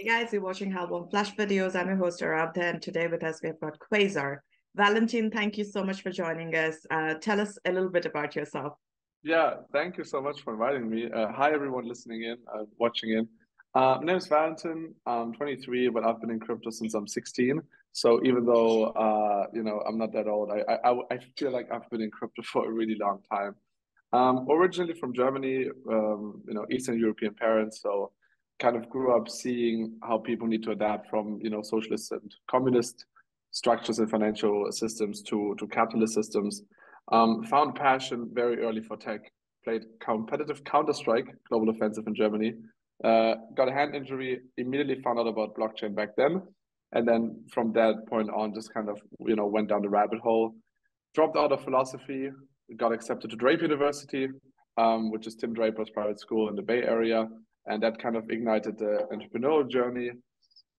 Hey guys, you're watching Halborn Flash Videos. I'm your host Arabdha, and today with us we have got Quasar. Valentin, thank you so much for joining us. Tell us a little bit about yourself. Yeah, thank you so much for inviting me. Hi, everyone listening in, watching in. My name is Valentin. I'm 23, but I've been in crypto since I'm 16. So even though I'm not that old, I feel like I've been in crypto for a really long time. Originally from Germany, Eastern European parents, so kind of grew up seeing how people need to adapt from socialist and communist structures and financial systems to capitalist systems. Found passion very early for tech. Played competitive Counter-Strike, Global Offensive in Germany. Got a hand injury. Immediately found out about blockchain back then, and then from that point on, just kind of went down the rabbit hole. Dropped out of philosophy. Got accepted to Draper University, which is Tim Draper's private school in the Bay Area, and that kind of ignited the entrepreneurial journey.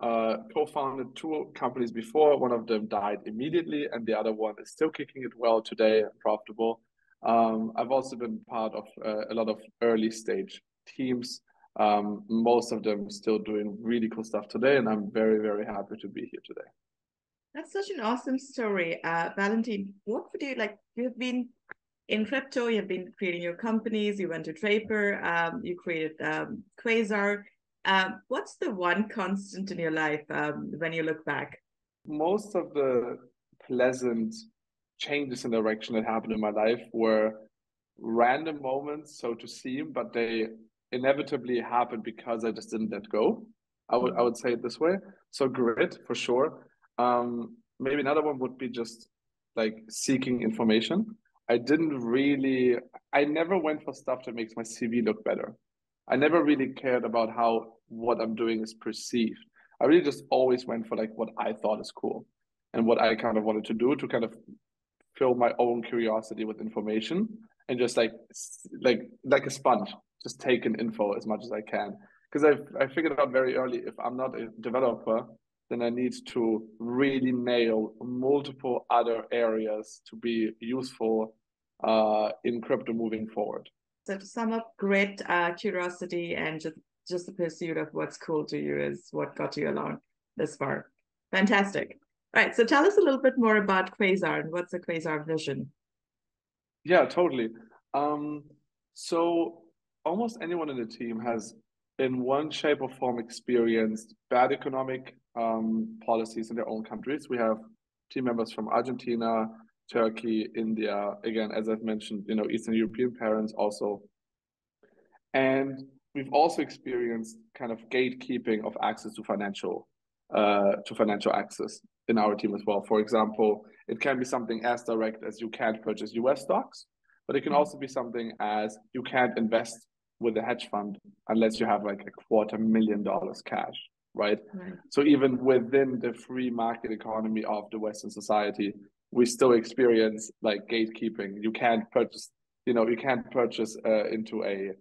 Co-founded two companies before. One of them died immediately, and the other one is still kicking it well today and profitable. I've also been part of a lot of early stage teams. Most of them still doing really cool stuff today, and I'm very, very happy to be here today. That's such an awesome story. Valentin, what would you like? You've been in crypto, you've been creating your companies, you went to Draper, you created Quasar. What's the one constant in your life when you look back? Most of the pleasant changes in direction that happened in my life were random moments, so to seem, but they inevitably happened because I just didn't let go. I would say it this way. So grit for sure. Maybe another one would be just like seeking information. I never went for stuff that makes my CV look better. I never really cared about how what I'm doing is perceived. I really just always went for like what I thought is cool and what I kind of wanted to do to kind of fill my own curiosity with information and just like a sponge, just take in info as much as I can. Because I figured out very early if I'm not a developer, then I need to really nail multiple other areas to be useful in crypto moving forward. So to sum up, grit, curiosity, and just the pursuit of what's cool to you is what got you along this far. Fantastic. All right, so tell us a little bit more about Quasar and what's the Quasar vision? Yeah, totally. So almost anyone in the team has, in one shape or form, experienced bad economic policies in their own countries. We have team members from Argentina, Turkey, India, again, as I've mentioned, Eastern European parents also. And we've also experienced kind of gatekeeping of access to financial access in our team as well. For example, it can be something as direct as you can't purchase US stocks, but it can also be something as you can't invest with a hedge fund unless you have like $250,000 cash, right? So even within the free market economy of the Western society, we still experience like gatekeeping. You can't purchase into a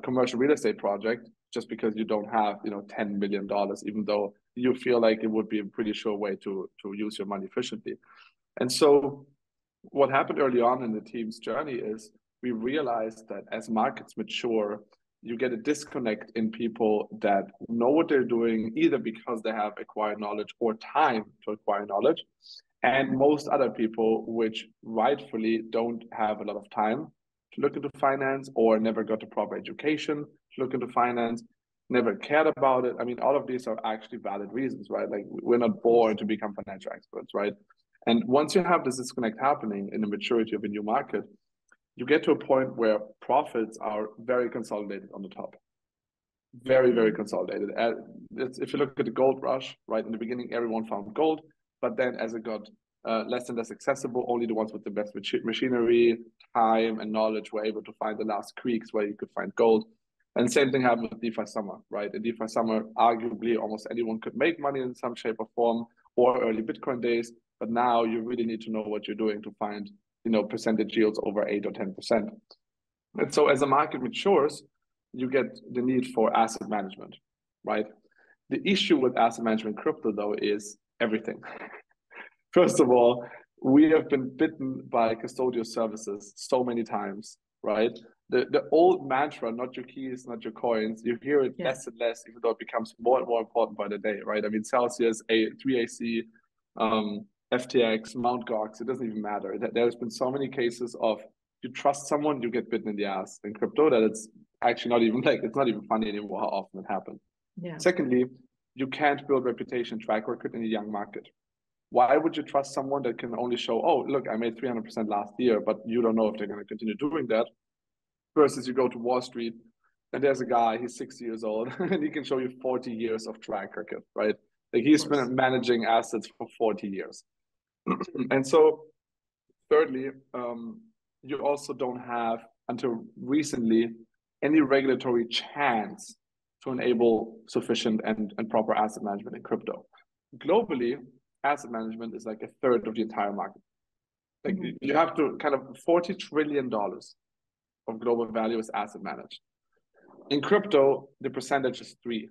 commercial real estate project just because you don't have $10 million, even though you feel like it would be a pretty sure way to use your money efficiently. And so what happened early on in the team's journey is we realized that as markets mature, you get a disconnect in people that know what they're doing, either because they have acquired knowledge or time to acquire knowledge, and most other people which rightfully don't have a lot of time to look into finance or never got a proper education to look into finance, never cared about it. I mean, all of these are actually valid reasons, right? Like we're not born to become financial experts, right? And once you have this disconnect happening in the maturity of a new market, you get to a point where profits are very consolidated on the top. Very, very consolidated. If you look at the gold rush, right, in the beginning, everyone found gold, but then as it got less and less accessible, only the ones with the best machinery, time, and knowledge were able to find the last creeks where you could find gold. And same thing happened with DeFi summer, right? In DeFi summer, arguably almost anyone could make money in some shape or form, or early Bitcoin days. But now you really need to know what you're doing to find, percentage yields over 8 or 10%. And so as the market matures, you get the need for asset management, right? The issue with asset management crypto, though, is everything. First of all, we have been bitten by custodial services so many times, right? the old mantra, not your keys, not your coins, you hear it less and less, even though it becomes more and more important by the day, right? I mean, Celsius, 3AC, FTX, Mt. Gox, it doesn't even matter. There's been so many cases of you trust someone, you get bitten in the ass in crypto, that it's actually not even it's not even funny anymore how often it happens. Yeah. Secondly, you can't build reputation track record in a young market. Why would you trust someone that can only show, oh, look, I made 300% last year, but you don't know if they're going to continue doing that? Versus you go to Wall Street and there's a guy, he's 60 years old, and he can show you 40 years of track record, right? Like he's been managing assets for 40 years. And so, thirdly, you also don't have, until recently, any regulatory chance to enable sufficient and proper asset management in crypto. Globally, asset management is like a third of the entire market. Like you have to kind of $40 trillion of global value is asset managed. In crypto, the percentage is 3.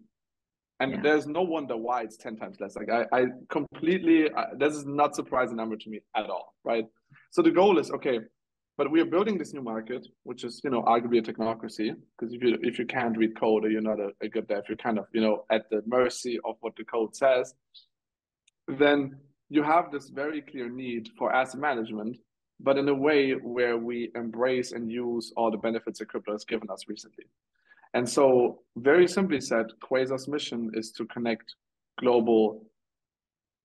And there's no wonder why it's 10 times less. Like I completely, this is not surprising number to me at all, right? So the goal is, okay, but we are building this new market, which is, you know, arguably a technocracy, because if you can't read code or you're not a good dev, you're kind of, you know, at the mercy of what the code says, then you have this very clear need for asset management, but in a way where we embrace and use all the benefits that crypto has given us recently. And so, very simply said, Quasar's mission is to connect global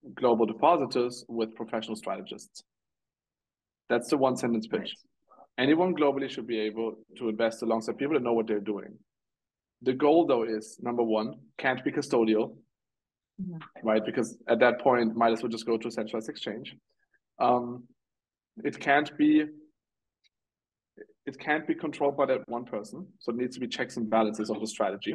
depositors with professional strategists. That's the one sentence pitch. Right. Anyone globally should be able to invest alongside people that know what they're doing. The goal, though, is number one, can't be custodial, right? Because at that point, might as well just go to a centralized exchange. It can't be controlled by that one person. So it needs to be checks and balances of the strategy.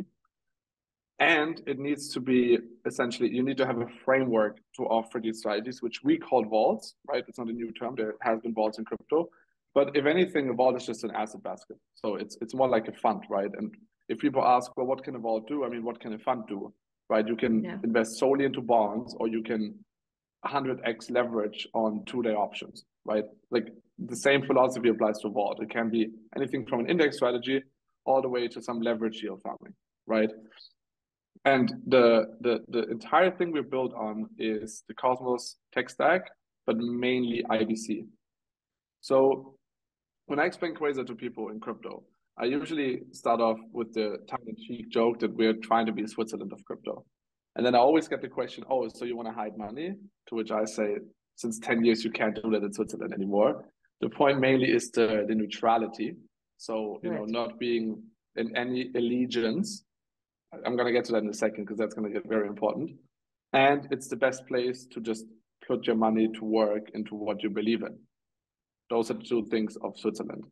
And it needs to be essentially, you need to have a framework to offer these strategies, which we call vaults, right? It's not a new term. There has been vaults in crypto. But if anything, a vault is just an asset basket. So it's more like a fund, right? And if people ask, well, what can a vault do? I mean, what can a fund do, right? You can invest solely into bonds, or you can 100x leverage on 2-day options, right? Like the same philosophy applies to vault. It can be anything from an index strategy all the way to some leverage yield farming, right? And the entire thing we built on is the Cosmos tech stack, but mainly IBC. So when I explain Quasar to people in crypto, I usually start off with the tongue-in-cheek joke that we're trying to be Switzerland of crypto. And then I always get the question, oh, so you want to hide money? To which I say, since 10 years, you can't do that in Switzerland anymore. The point mainly is the neutrality. So, you know, not being in any allegiance. I'm going to get to that in a second, because that's going to get very important. And it's the best place to just put your money to work into what you believe in. Those are the 2 things of Switzerland.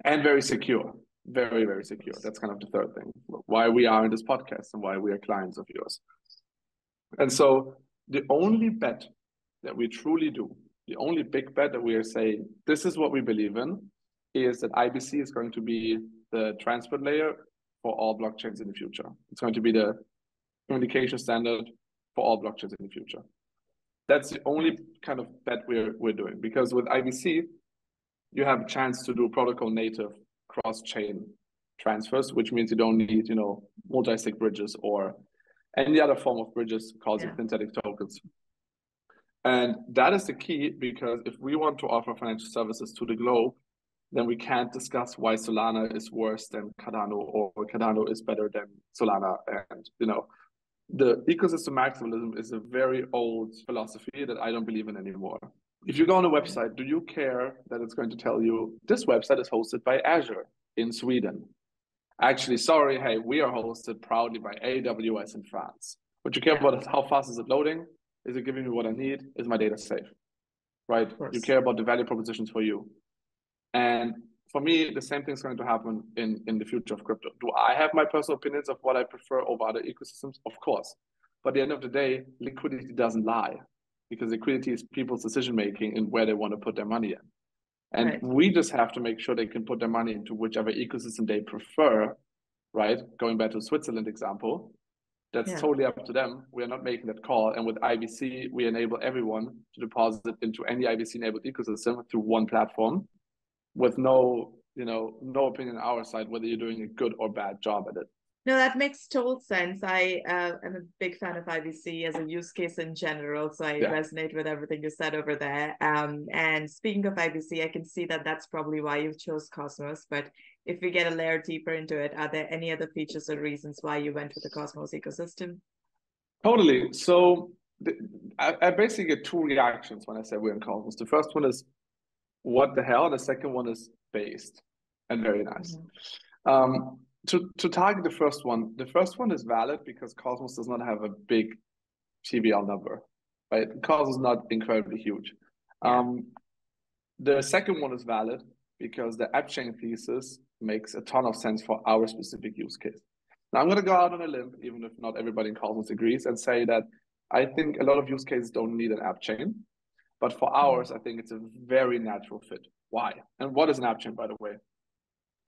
And very secure. Very, very secure. That's kind of the third thing. Why we are in this podcast and why we are clients of yours. And so the only bet that we truly do, the only big bet that we are saying, this is what we believe in, is that IBC is going to be the transport layer for all blockchains in the future. It's going to be the communication standard for all blockchains in the future. That's the only kind of bet we're doing, because with IBC, you have a chance to do protocol native cross-chain transfers, which means you don't need, you know, multi-sig bridges or any other form of bridges causing synthetic tokens. And that is the key, because if we want to offer financial services to the globe, then we can't discuss why Solana is worse than Cardano or Cardano is better than Solana. And, you know, the ecosystem maximalism is a very old philosophy that I don't believe in anymore. If you go on a website, do you care that it's going to tell you this website is hosted by Azure in Sweden? Actually, sorry, hey, we are hosted proudly by AWS in France. What you care about is how fast is it loading? Is it giving me what I need? Is my data safe? Right? You care about the value propositions for you. And for me, the same thing is going to happen in the future of crypto. Do I have my personal opinions of what I prefer over other ecosystems? Of course. But at the end of the day, liquidity doesn't lie, because liquidity is people's decision-making and where they want to put their money in. And we just have to make sure they can put their money into whichever ecosystem they prefer, right? Going back to the Switzerland example, that's totally up to them. We are not making that call. And with IBC, we enable everyone to deposit into any IBC-enabled ecosystem through one platform with no no opinion on our side whether you're doing a good or bad job at it. No, that makes total sense. I am a big fan of IBC as a use case in general, so I resonate with everything you said over there. And speaking of IBC, I can see that that's probably why you chose Cosmos. But if we get a layer deeper into it, are there any other features or reasons why you went with the Cosmos ecosystem? Totally. So I basically get two reactions when I say we're in Cosmos. The first one is, what the hell? The second one is based and very nice. Mm-hmm. To target the first one is valid because Cosmos does not have a big TVL number, right? Cosmos is not incredibly huge. The second one is valid because the app chain thesis makes a ton of sense for our specific use case. Now I'm going to go out on a limb, even if not everybody in Cosmos agrees, and say that I think a lot of use cases don't need an app chain, but for ours, I think it's a very natural fit. Why? And what is an app chain, by the way?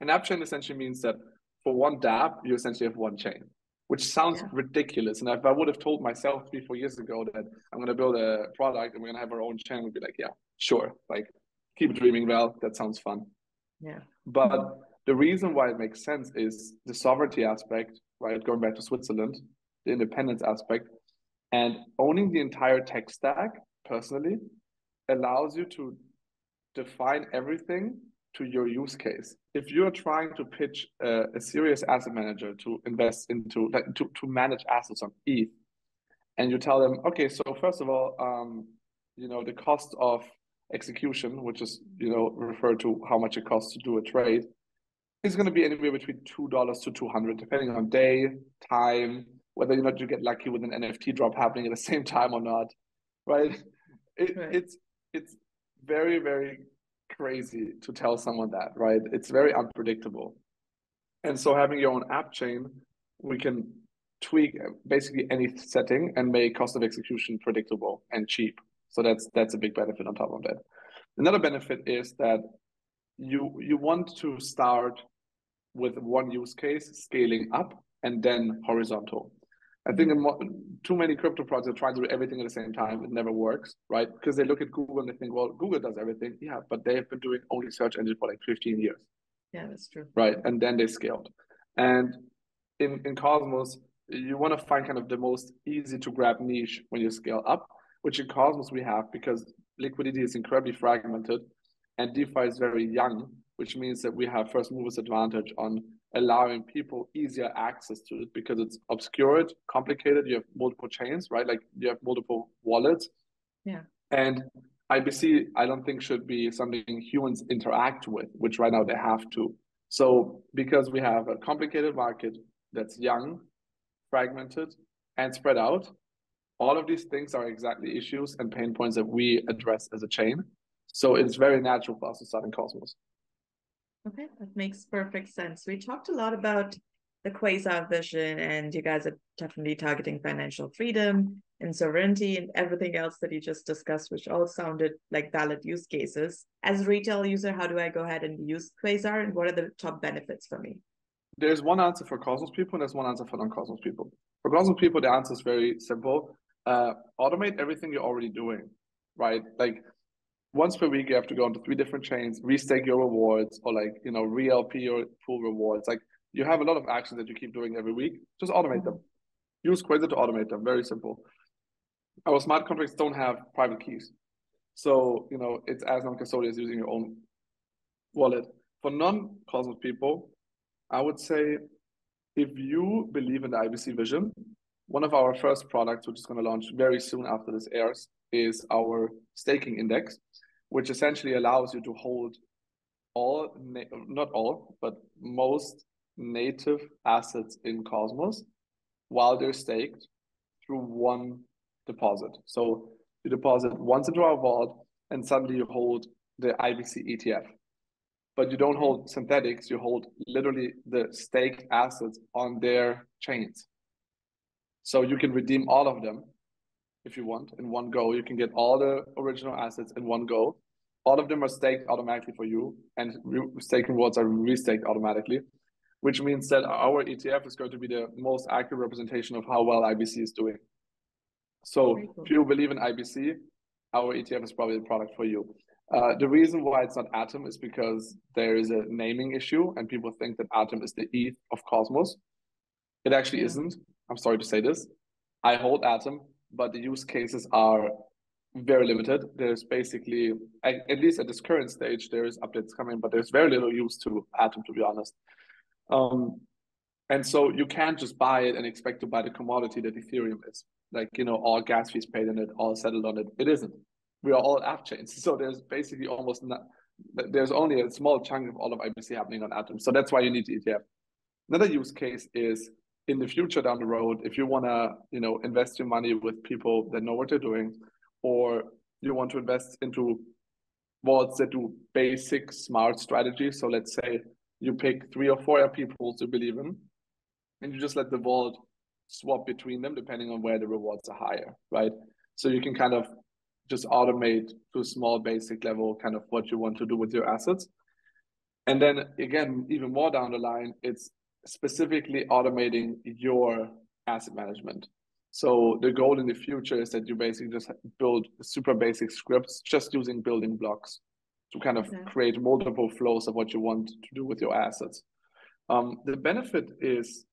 An app chain essentially means that for one dApp, you essentially have one chain, which sounds ridiculous. And if I would have told myself 3-4 years ago that I'm going to build a product and we're going to have our own chain, we'd be like, yeah, sure. Like, keep dreaming, Val. That sounds fun. Yeah. But the reason why it makes sense is the sovereignty aspect, right? Going back to Switzerland, the independence aspect, and owning the entire tech stack personally allows you to define everything to your use case. If you're trying to pitch a serious asset manager to invest into, to manage assets on ETH, and you tell them, okay, so first of all, the cost of execution, which is, referred to how much it costs to do a trade, is going to be anywhere between $2 to $200, depending on day, time, whether or not you get lucky with an NFT drop happening at the same time or not, right? It's very, very crazy to tell someone that, right? It's very unpredictable. And so having your own app chain, we can tweak basically any setting and make cost of execution predictable and cheap. So that's a big benefit on top of that. Another benefit is that you want to start with one use case, scaling up, and then horizontal. I think too many crypto projects are trying to do everything at the same time. It never works, right? Because they look at Google and they think, well, Google does everything. Yeah, but they have been doing only search engine for like 15 years. Yeah, that's true. Right, and then they scaled. And in Cosmos, you want to find kind of the most easy to grab niche when you scale up, which in Cosmos we have because liquidity is incredibly fragmented and DeFi is very young, which means that we have first movers advantage on allowing people easier access to it because it's obscured, complicated. You have multiple chains, right? Like you have multiple wallets. Yeah. And IBC, I don't think should be something humans interact with, which right now they have to. So because we have a complicated market that's young, fragmented, and spread out, all of these things are exactly issues and pain points that we address as a chain. So it's very natural for us to start in Cosmos. Okay, that makes perfect sense. We talked a lot about the Quasar vision, and you guys are definitely targeting financial freedom and sovereignty and everything else that you just discussed, which all sounded like valid use cases. As a retail user, how do I go ahead and use Quasar, and what are the top benefits for me? There's one answer for Cosmos people, and there's one answer for non-Cosmos people. For Cosmos people, the answer is very simple. Automate everything you're already doing, right? Like once per week, you have to go into 3 different chains, restake your rewards, or re-LP your pool rewards. Like you have a lot of actions that you keep doing every week. Just automate them. Use Quasar to automate them. Very simple. Our smart contracts don't have private keys. So, it's as non-custodial as using your own wallet. For non-Cosmos people, I would say if you believe in the IBC vision, one of our first products, which is going to launch very soon after this airs, is our staking index, which essentially allows you to hold not all, but most native assets in Cosmos while they're staked through one deposit. So you deposit once into our vault and suddenly you hold the IBC ETF. But you don't hold synthetics, you hold literally the staked assets on their chains. So you can redeem all of them if you want in one go. You can get all the original assets in one go. All of them are staked automatically for you, and staking rewards are restaked automatically, which means that our ETF is going to be the most accurate representation of how well IBC is doing. So if you believe in IBC, our ETF is probably the product for you. The reason why it's not Atom is because there is a naming issue and people think that Atom is the ETH of Cosmos. It actually isn't. I'm sorry to say this. I hold Atom, but the use cases are very limited. There's basically, at least at this current stage, there's updates coming, but there's very little use to Atom, to be honest. And so you can't just buy it and expect to buy the commodity that Ethereum is. Like, all gas fees paid in it, all settled on it. It isn't. We are all app chains. So there's basically almost not, there's only a small chunk of all of IBC happening on Atom. So that's why you need the ETF. Another use case is in the future down the road, if you want to, invest your money with people that know what they're doing, or you want to invest into vaults that do basic smart strategies. So let's say you pick 3 or 4 people to believe in, and you just let the vault swap between them depending on where the rewards are higher, right? So you can kind of just automate to a small basic level kind of what you want to do with your assets. And then again, even more down the line, it's specifically automating your asset management. So the goal in the future is that you basically just build super basic scripts just using building blocks to kind of create multiple flows of what you want to do with your assets. The benefit is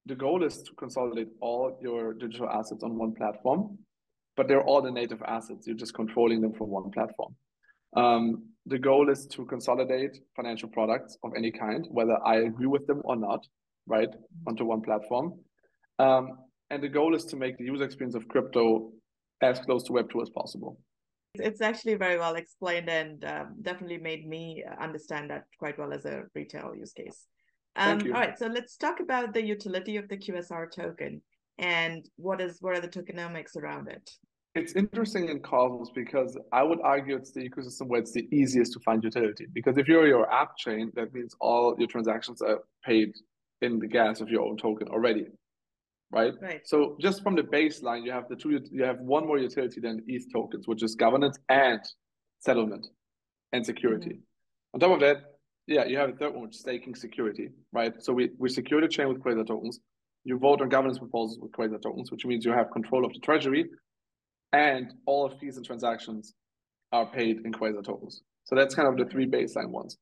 the goal is to consolidate all your digital assets on one platform, but they're all the native assets. You're just controlling them from one platform. The goal is to consolidate financial products of any kind, whether I agree with them or not, right, onto one platform. And the goal is to make the user experience of crypto as close to Web2 as possible. It's actually very well explained and definitely made me understand that quite well as a retail use case. Thank you. All right, so let's talk about the utility of the QSR token and what are the tokenomics around it. It's interesting in Cosmos because I would argue it's the ecosystem where it's the easiest to find utility. Because if you're your app chain, that means all your transactions are paid in the gas of your own token already, right? So just from the baseline, you have one more utility than ETH tokens, which is governance and settlement and security. On top of that, you have a third one, which is staking security, right? So we secure the chain with Quasar tokens. You vote on governance proposals with Quasar tokens, which means you have control of the treasury, and all fees and transactions are paid in Quasar tokens. So that's kind of the 3 baseline ones.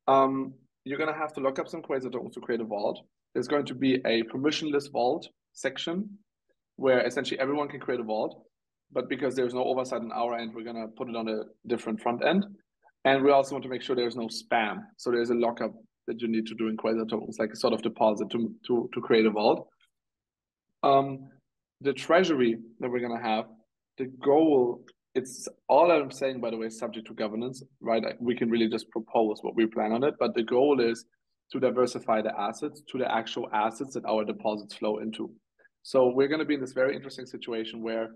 You're going to have to look up some Quasar tokens to create a vault. There's going to be a permissionless vault section where essentially everyone can create a vault. But because there's no oversight on our end, we're going to put it on a different front end. And we also want to make sure there's no spam. So there's a lockup that you need to do in Quasar tokens, like a sort of deposit to create a vault. The treasury that we're going to have, the goal, it's all I'm saying, by the way, is subject to governance, right? We can really just propose what we plan on it, but the goal is to diversify the assets to the actual assets that our deposits flow into. So we're going to be in this very interesting situation where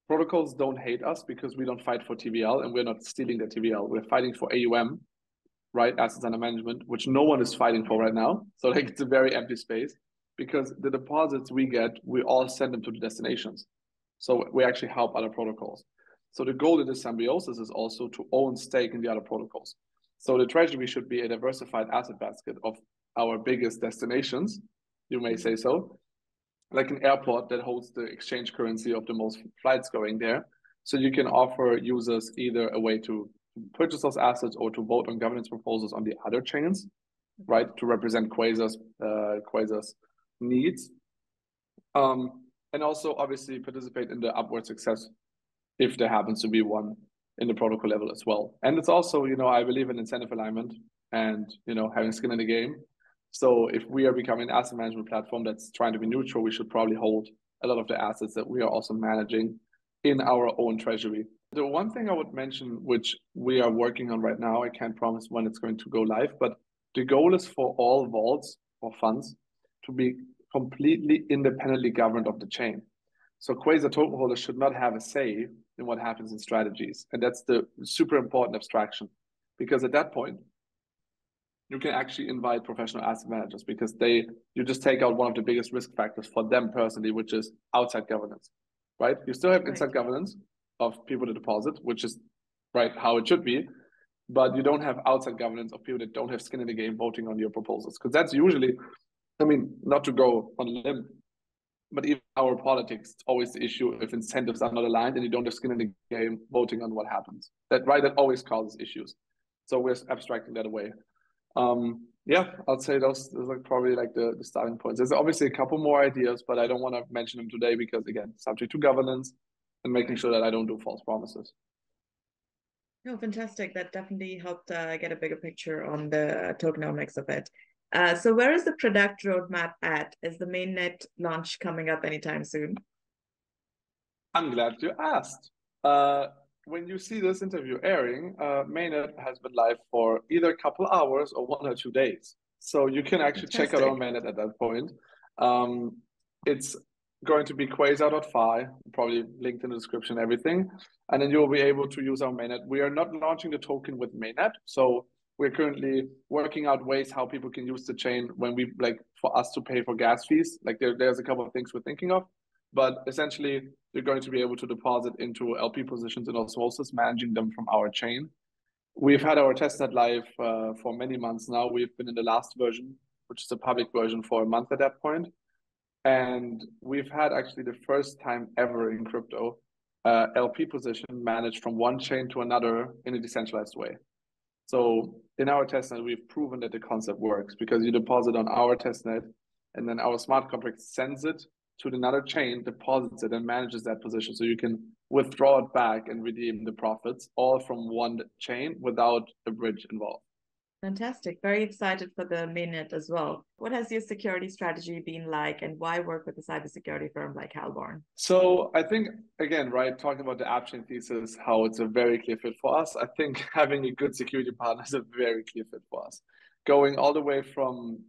protocols don't hate us because we don't fight for TVL and we're not stealing the TVL. We're fighting for AUM, right? Assets under management, which no one is fighting for right now. So like it's a very empty space because the deposits we get, we all send them to the destinations. So we actually help other protocols. So the goal of this symbiosis is also to own stake in the other protocols. So the treasury should be a diversified asset basket of our biggest destinations, you may say so, like an airport that holds the exchange currency of the most flights going there. So you can offer users either a way to purchase those assets or to vote on governance proposals on the other chains, right, to represent Quasar's needs. And also obviously participate in the upward success if there happens to be one in the protocol level as well. And it's also, I believe in incentive alignment and, having skin in the game. So if we are becoming an asset management platform that's trying to be neutral, we should probably hold a lot of the assets that we are also managing in our own treasury. The one thing I would mention, which we are working on right now, I can't promise when it's going to go live, but the goal is for all vaults or funds to be completely independently governed of the chain. So Quasar token holders should not have a say in what happens in strategies. And that's the super important abstraction, because at that point, you can actually invite professional asset managers because you just take out one of the biggest risk factors for them personally, which is outside governance, right? You still have inside governance of people to deposit, which is right how it should be, but you don't have outside governance of people that don't have skin in the game voting on your proposals. Because that's usually, not to go on a limb, But even our politics, it's always the issue if incentives are not aligned and you don't have skin in the game voting on what happens. That always causes issues. So we're abstracting that away. Yeah, I'd say those are probably like the starting points. There's obviously a couple more ideas, but I don't want to mention them today because, again, subject to governance and making sure that I don't do false promises. No, fantastic. That definitely helped get a bigger picture on the tokenomics of it. So where is the product roadmap at? Is the mainnet launch coming up anytime soon? I'm glad you asked. When you see this interview airing, mainnet has been live for either a couple hours or 1 or 2 days. So you can actually check out our mainnet at that point. It's going to be quasar.fi, probably linked in the description, everything. And then you'll be able to use our mainnet. We are not launching the token with mainnet. So we're currently working out ways how people can use the chain when we for us to pay for gas fees. Like there's a couple of things we're thinking of. But essentially, you're going to be able to deposit into LP positions in osmosis, managing them from our chain. We've had our testnet live for many months now. We've been in the last version, which is a public version, for a month at that point. And we've had actually the first time ever in crypto, LP position managed from one chain to another in a decentralized way. So in our testnet, we've proven that the concept works because you deposit on our testnet and then our smart contract sends it to another chain, deposits it, and manages that position. So you can withdraw it back and redeem the profits all from one chain without a bridge involved. Fantastic. Very excited for the mainnet as well. What has your security strategy been like, and why work with a cybersecurity firm like Halborn? So I think, again, right, talking about the app chain thesis, how it's a very clear fit for us. I think having a good security partner is a very clear fit for us. Going all the way from,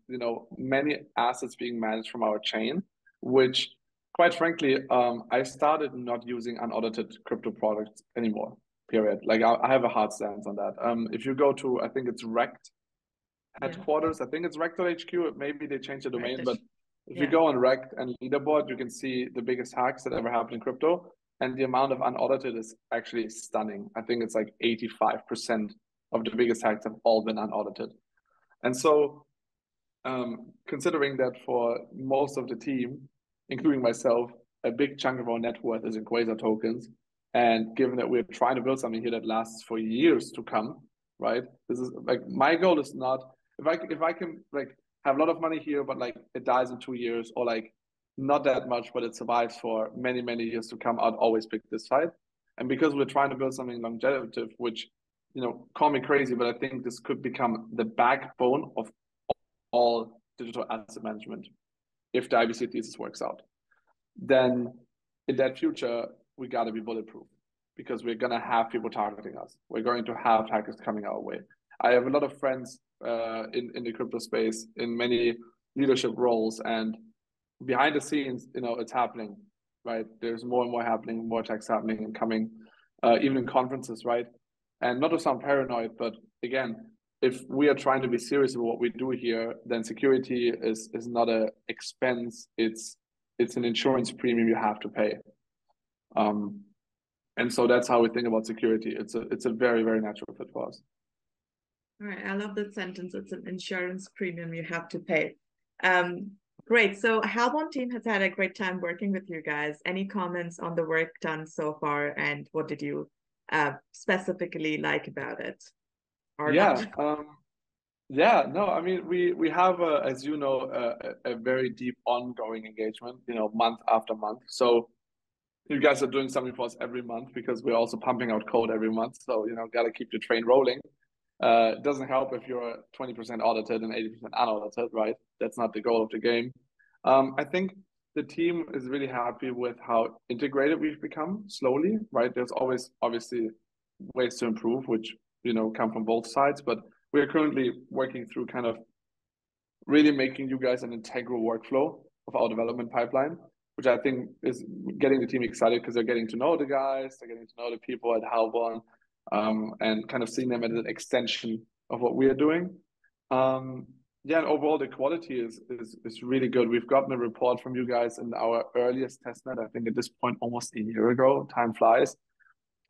many assets being managed from our chain, which quite frankly, I started not using unaudited crypto products anymore, period. Like I have a hard stance on that. If you go to, I think it's Rect headquarters, I think it's Rect.hq, maybe they changed the domain, but if you go on Rect and Leaderboard, you can see the biggest hacks that ever happened in crypto. And the amount of unaudited is actually stunning. I think it's like 85% of the biggest hacks have all been unaudited. And so considering that for most of the team, including myself, a big chunk of our net worth is in Quasar tokens. And given that we're trying to build something here that lasts for years to come, right? This is like, my goal is not, if I can like have a lot of money here, but like it dies in 2 years, or like not that much, but it survives for many, many years to come, I'd always pick this side. And because we're trying to build something longevity, which, call me crazy, but I think this could become the backbone of all digital asset management if the IBC thesis works out. Then in that future, we got to be bulletproof because we're going to have people targeting us. We're going to have hackers coming our way. I have a lot of friends in the crypto space in many leadership roles, and behind the scenes, it's happening, right? There's more and more happening, more attacks happening and coming, even in conferences, right? And not to sound paranoid, but again, if we are trying to be serious about what we do here, then security is not an expense. It's an insurance premium you have to pay. And so that's how we think about security. It's a very, very natural fit for us. All right, I love that sentence. It's an insurance premium you have to pay. Great. So Halborn team has had a great time working with you guys. Any comments on the work done so far, and what did you specifically like about it? Or not? No, I mean, we have, as you know, a very deep ongoing engagement, month after month. So you guys are doing something for us every month because we're also pumping out code every month. So, got to keep the train rolling. It doesn't help if you're 20% audited and 80% unaudited, right? That's not the goal of the game. I think the team is really happy with how integrated we've become slowly, right? There's always obviously ways to improve, which, come from both sides, but we're currently working through kind of really making you guys an integral workflow of our development pipeline, which I think is getting the team excited because they're getting to know the guys, they're getting to know the people at Halborn, and kind of seeing them as an extension of what we are doing. And overall the quality is really good. We've gotten a report from you guys in our earliest testnet, I think at this point almost a year ago. Time flies.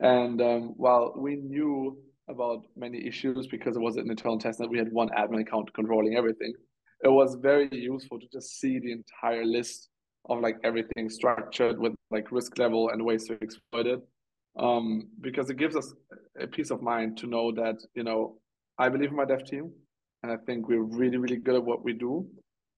And while we knew about many issues because it was an internal testnet, we had one admin account controlling everything. It was very useful to just see the entire list of like everything structured with like risk level and ways to exploit it. Because it gives us a peace of mind to know that, you know, I believe in my dev team and I think we're really, really good at what we do.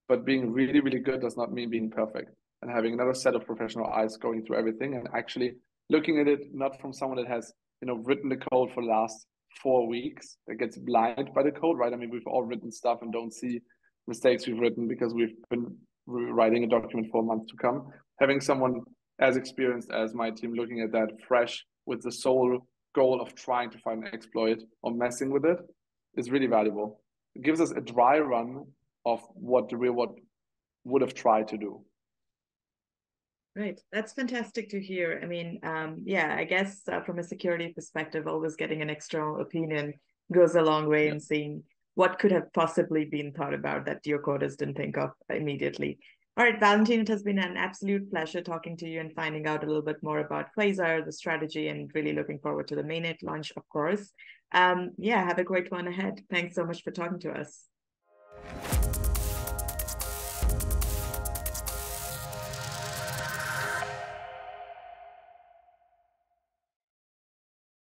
But being really, really good does not mean being perfect. And having another set of professional eyes going through everything and actually looking at it not from someone that has, you know, written the code for the last 4 weeks that gets blinded by the code, right? I mean, we've all written stuff and don't see mistakes we've written because we've been writing a document for a month to come. Having someone as experienced as my team looking at that fresh with the sole goal of trying to find an exploit or messing with it is really valuable. It gives us a dry run of what the real world would have tried to do. Right. That's fantastic to hear. I mean, yeah, I guess from a security perspective, always getting an external opinion goes a long way in seeing what could have possibly been thought about that your coders didn't think of immediately. All right, Valentin, it has been an absolute pleasure talking to you and finding out a little bit more about Quasar, the strategy, and really looking forward to the mainnet launch, of course. Yeah, have a great one ahead. Thanks so much for talking to us.